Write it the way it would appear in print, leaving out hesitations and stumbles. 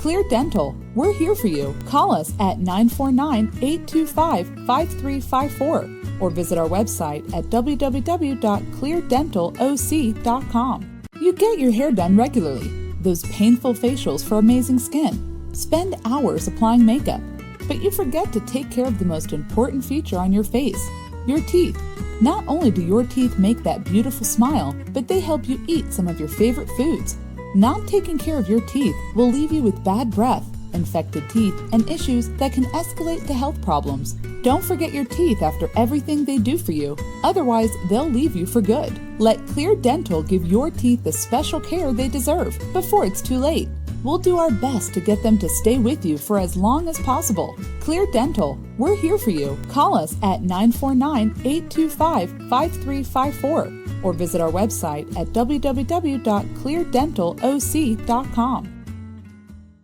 Clear Dental, we're here for you. Call us at 949-825-5354 or visit our website at www.cleardentaloc.com. You get your hair done regularly. Those painful facials for amazing skin. Spend hours applying makeup, but you forget to take care of the most important feature on your face, your teeth. Not only do your teeth make that beautiful smile, but they help you eat some of your favorite foods. Not taking care of your teeth will leave you with bad breath, infected teeth, and issues that can escalate to health problems. Don't forget your teeth after everything they do for you, otherwise they'll leave you for good. Let Clear Dental give your teeth the special care they deserve before it's too late. We'll do our best to get them to stay with you for as long as possible. Clear Dental, we're here for you. Call us at 949-825-5354 or visit our website at www.cleardentaloc.com.